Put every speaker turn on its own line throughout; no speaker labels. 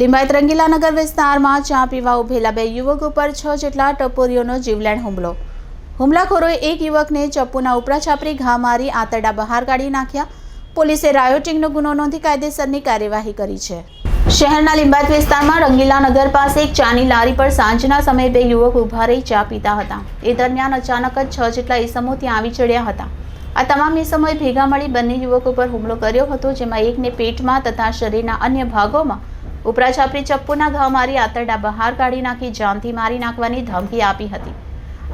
લિંબાયત રંગીલાનગર વિસ્તારમાં ચા પીવા ઉભેલા બે યુવકો પર 6 જેટલા ટપોરીઓનો જીવલેણ હુમલો. હુમલાખોરોએ એક યુવકને ચપ્પુના ઉપરા છાપરી ઘા મારી આંતરડા બહાર કાઢી નાખ્યા. પોલીસે રાયોટિંગનો ગુનો નોંધી કાયદેસરની કાર્યવાહી કરી છે. શહેરના લિંબાયત વિસ્તારમાં રંગીલાનગર પાસે એક ચાની લારી પર સાંજના સમયે બે યુવક ઊભા રહી ચા પીતા હતા. એ દરમિયાન અચાનક જ 6 જેટલા ઈસમો ત્યાં આવી ચડ્યા હતા. આ તમામ ઈસમોએ ભેગા મળી બંને યુવકો પર હુમલો કર્યો હતો, જેમાં એકને પેટમાં તથા શરીરના અન્ય ભાગોમાં ઉપરા છાપરી ચપ્પુના ઘા મારી આંતરડા બહાર કાઢી નાખી જાનથી મારી નાખવાની ધમકી આપી હતી.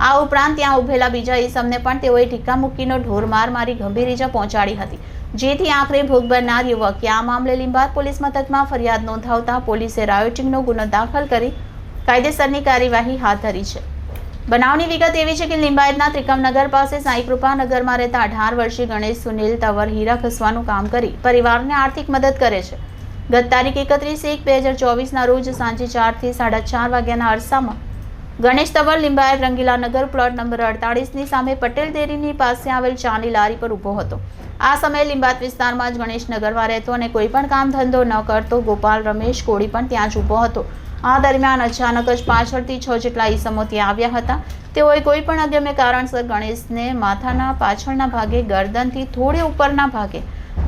આ ઉપરાંત ત્યાં ઉભેલા બીજા ઈસમને પણ તેઓએ ઢીક્કા મૂકીનો ઢોર મારી ગંભીર ઈજા પહોંચાડી હતી, જેથી આખરે ભોગ બનનાર યુવકે આ મામલે લિંબાયત પોલીસ મથકમાં ફરિયાદ નોંધાવતા પોલીસે રાયોટિંગનો ગુનો દાખલ કરી કાયદેસરની કાર્યવાહી હાથ ધરી છે. બનાવની વિગત એવી છે કે લિંબાયતના ત્રિકમનગર પાસે સાંઈકૃપા નગરમાં રહેતા 18 વર્ષીય ગણેશ સુનિલ તવર હીરા ખસવાનું કામ કરી પરિવારને આર્થિક મદદ કરે છે. ગત તારીખ 31/1/2024 રોજ સાંજે 4 થી 4:30 વાગ્યાના અરસામાં ગણેશ તવર લિંબાયત રંગીલાનગર પ્લોટ નંબર 48ની સામે પટેલ ડેરીની પાસે આવેલ ચાની લારી પર ઊભો હતો. આ સમયે લિંબાયત વિસ્તારમાં જ ગણેશનગરમાં રહેતો અને કોઈ પણ કામ ધંધો ન કરતો ગોપાલ રમેશ કોળી પણ ત્યાં જ ઊભો હતો. આ દરમિયાન અચાનક જ પાછળથી 6 જેટલા ઈસમો ત્યાં આવ્યા હતા. તેઓએ કોઈ પણ અગમ્ય કારણસર ગણેશને માથાના પાછળના ભાગે, ગરદનથી થોડે ઉપરના ભાગે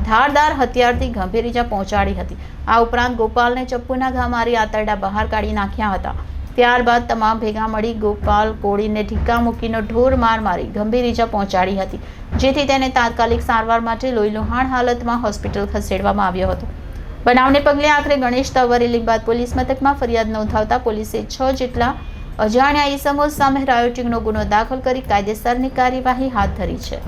ધારદાર હથિયારથી ગંભીર ઈજા પહોંચાડી હતી. આ ઉપરાંત ગોપાલને ચપ્પુના ઘા મારી આંતરડા બહાર કાઢી નાખ્યા હતા. ત્યારબાદ તમામ ભેગા મળી ગોપાલ કોળીને ઢીક્કા મૂકીનો ઢોર મારી ગંભીર ઈજા પહોંચાડી હતી, જેથી તેને તાત્કાલિક સારવાર માટે લોહીલુહાણ હાલતમાં હોસ્પિટલ ખસેડવામાં આવ્યો હતો. બનાવને પગલે આખરે ગણેશ તવરે લિંબાયત પોલીસ મથકમાં ફરિયાદ નોંધાવતા પોલીસે 6 જેટલા અજાણ્યા ઈસમો સામે રાયોટિંગનો ગુનો દાખલ કરી કાયદેસરની કાર્યવાહી હાથ ધરી છે.